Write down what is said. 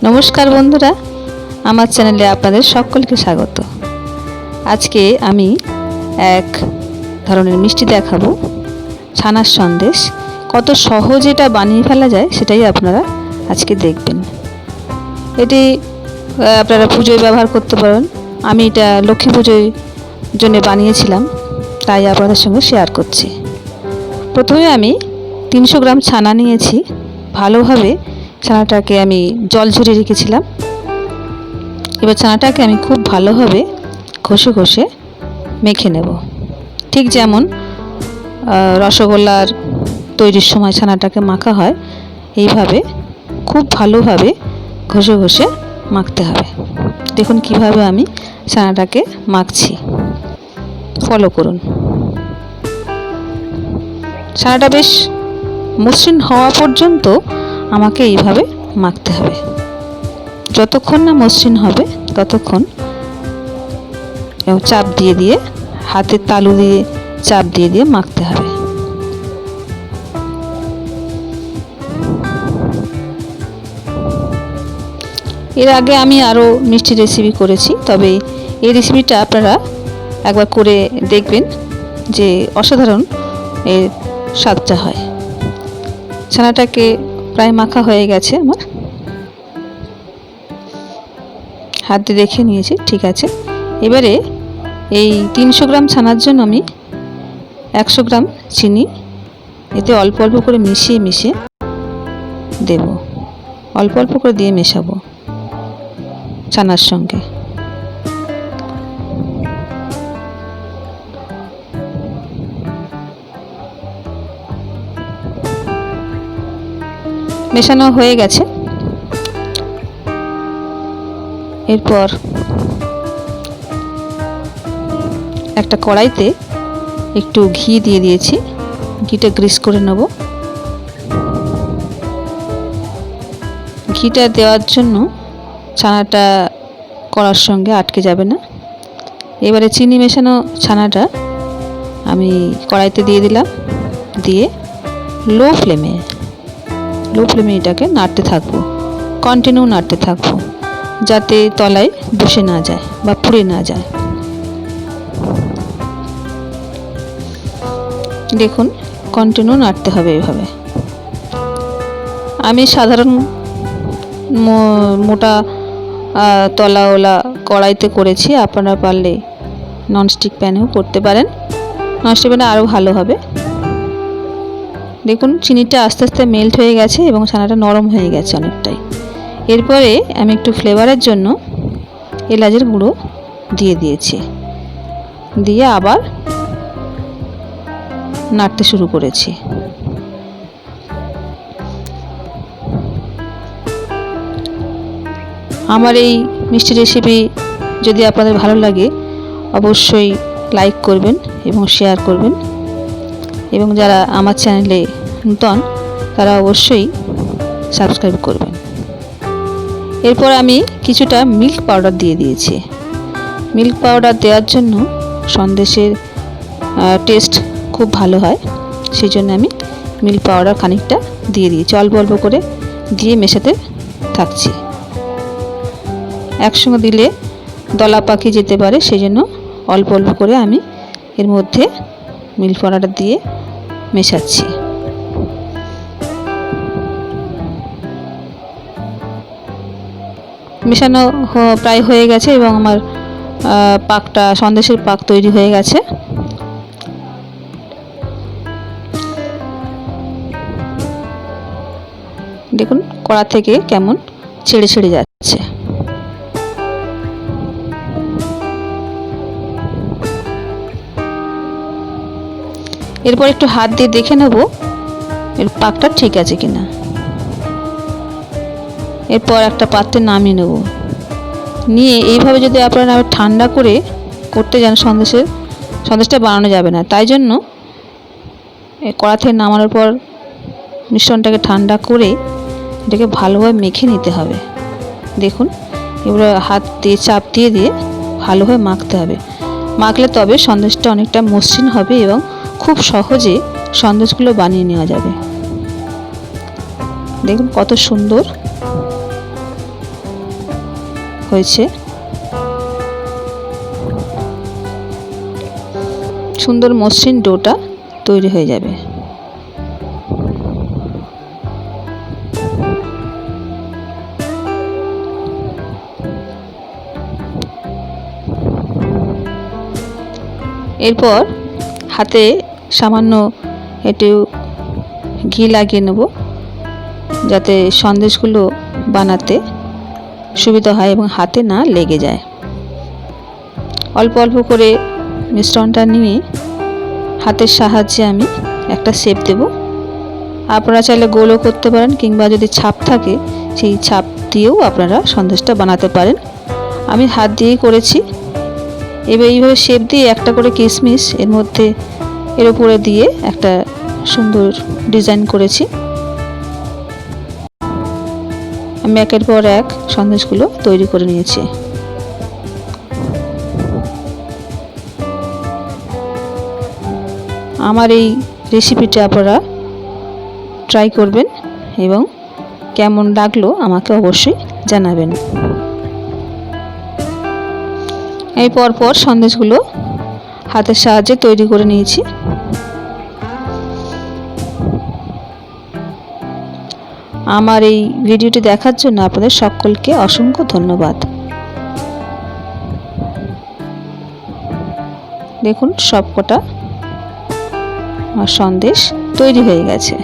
নমস্কার বন্ধুরা, আমার চ্যানেলে আপনাদের সকলকে স্বাগত। আজকে আমি এক ধরনের মিষ্টি দেখাবো, ছানার সন্দেশ। কত সহজে এটা বানিয়ে ফেলা যায় সেটাই আপনারা আজকে দেখবেন। এটি আপনারা পুজোয় ব্যবহার করতে পারেন। আমি এটা লক্ষ্মী পুজোর জন্য বানিয়েছিলাম, তাই আপনাদের সঙ্গে শেয়ার করছি। প্রথমে আমি 300 গ্রাম ছানা নিয়েছি। ভালোভাবে ছানাটাকে আমি জল ঝরিয়ে রেখেছিলাম। এবার ছানাটাকে আমি খুব ভালোভাবে ঘষে ঘষে মেখে নেব, ঠিক যেমন রসগোল্লার তৈরির সময় ছানাটাকে মাখা হয়, এইভাবে খুব ভালোভাবে ঘষে ঘষে মাখতে হবে। দেখুন কিভাবে আমি ছানাটাকে মাখছি, ফলো করুন। ছানাটা বেশ মসৃণ হওয়া পর্যন্ত আমাকে এইভাবে মাখতে হবে। যতক্ষণ না মসৃণ হবে ততক্ষণ চাপ দিয়ে দিয়ে, হাতের তালু দিয়ে চাপ দিয়ে দিয়ে মাখতে হবে। এর আগে আমি আরও মিষ্টি রেসিপি করেছি, তবে এই রেসিপিটা আপনারা একবার করে দেখবেন যে অসাধারণ এর স্বাদটা হয়। ছানাটাকে প্রায় মাখা হয়ে গেছে আমার, হাত দিয়ে দেখে নিয়েছি, ঠিক আছে। এবারে এই 300 গ্রাম ছানার জন্য আমি 100 গ্রাম চিনি এতে অল্প অল্প করে মিশিয়ে মিশিয়ে দেব। অল্প অল্প করে দিয়ে মেশাবো ছানার সঙ্গে। মেশানো হয়ে গেছে। এরপর একটা কড়াইতে একটু ঘি দিয়ে দিয়েছি, ঘিটা গ্রিস করে নেব। ঘিটা দেওয়ার জন্য ছানাটা কড়ার সঙ্গে আটকে যাবে না। এবারে চিনি মেশানো ছানাটা আমি কড়াইতে দিয়ে দিলাম, দিয়ে লো ফ্লেমে এটাকে নাড়তে থাকবো, কন্টিনিউ নাড়তে থাকবো, যাতে তলায় বসে না যায় বা পুড়ে না যায়। দেখুন কন্টিনিউ নাড়তে হবে এভাবে। আমি সাধারণ মোটা তলাওয়ালা কড়াইতে করেছি, আপনারা পারলে ননস্টিক প্যানেও করতে পারেন। ননস্টিক প্যানে আরও ভালো হবে। দেখুন চিনিটা আস্তে আস্তে মেল্ট হয়ে গেছে এবং ছানাটা নরম হয়ে গেছে অনেকটাই। এরপরে আমি একটু ফ্লেভারের জন্য এলাচের গুঁড়ো দিয়ে দিয়েছি, দিয়ে আবার নাড়তে শুরু করেছি। আমার এই মিষ্টি রেসিপি যদি আপনাদের ভালো লাগে অবশ্যই লাইক করবেন এবং শেয়ার করবেন, এবং যারা আমার চ্যানেলে নতুন তারা অবশ্যই সাবস্ক্রাইব করবেন। এরপর আমি কিছুটা মিল্ক পাউডার দিয়ে দিয়েছি। মিল্ক পাউডার দেওয়ার জন্য সন্দেশের টেস্ট খুব ভালো হয়, সেই জন্য আমি মিল্ক পাউডার খানিকটা দিয়ে দিয়েছি। অল্প অল্প করে দিয়ে মেশাতে থাকছি। একসঙ্গে দিলে দলা পাকিয়ে যেতে পারে, সেই জন্য অল্প অল্প করে আমি এর মধ্যে মিল্ক পাউডারটা দিয়ে মেশাচ্ছি। মেশানো প্রায় হয়ে গেছে এবং আমার পাকটা, সন্দেশের পাক তৈরি হয়ে গেছে। দেখুন কড়া থেকে কেমন ছেড়ে ছেড়ে যাচ্ছে। এরপর একটু হাত দিয়ে দেখে নেব এর পাকটা ঠিক আছে কিনা। এরপর একটা পাত্রে নামিয়ে নেব। নিয়ে এইভাবে যদি আপনারা ঠান্ডা করে করতে যান, সন্দেশটা বানানো যাবে না। তাই জন্য কড়া থেকে নামানোর পর মিশ্রণটাকে ঠান্ডা করে এটাকে ভালোভাবে মেখে নিতে হবে। দেখুন এবার হাত দিয়ে চাপ দিয়ে দিয়ে ভালোভাবে মাখতে হবে। মাখলে তবে সন্দেশটা অনেকটা মসৃণ হবে এবং খুব সহজে সন্দেশগুলো বানিয়ে নেওয়া যাবে। দেখুন কত সুন্দর হয়েছে। সুন্দর মসৃণ ডোটা তৈরি হয়ে যাবে। এরপর হাতে সামান্য একটু ঘি লাগিয়ে নেব, যাতে সন্দেশগুলো বানাতে সুবিধা হয় এবং হাতে না লেগে যায়। অল্প অল্প করে মিশ্রণটা নিয়ে হাতের সাহায্যে আমি একটা শেপ দেব। আপনারা চাইলে গোলও করতে পারেন, কিংবা যদি ছাপ থাকে সেই ছাপ দিয়েও আপনারা সন্দেশটা বানাতে পারেন। আমি হাত দিয়েই করেছি। এবার এইভাবে শেপ দিয়ে একটা করে কিশমিশ এর উপরে দিয়ে একটা সুন্দর ডিজাইন করেছি। আমি একের পর এক সন্দেশগুলো তৈরি করে নিয়েছি। আমার এই রেসিপিটা আপনারা ট্রাই করবেন এবং কেমন লাগলো আমাকে অবশ্যই জানাবেন। এই পরপর সন্দেশগুলো হাতের সাহায্যে তৈরি করে নিয়েছি। আমার এই ভিডিওটি দেখার জন্য আপনাদের সকলকে অসংখ্য ধন্যবাদ। দেখুন সবকটা সন্দেশ তৈরি হয়ে গেছে।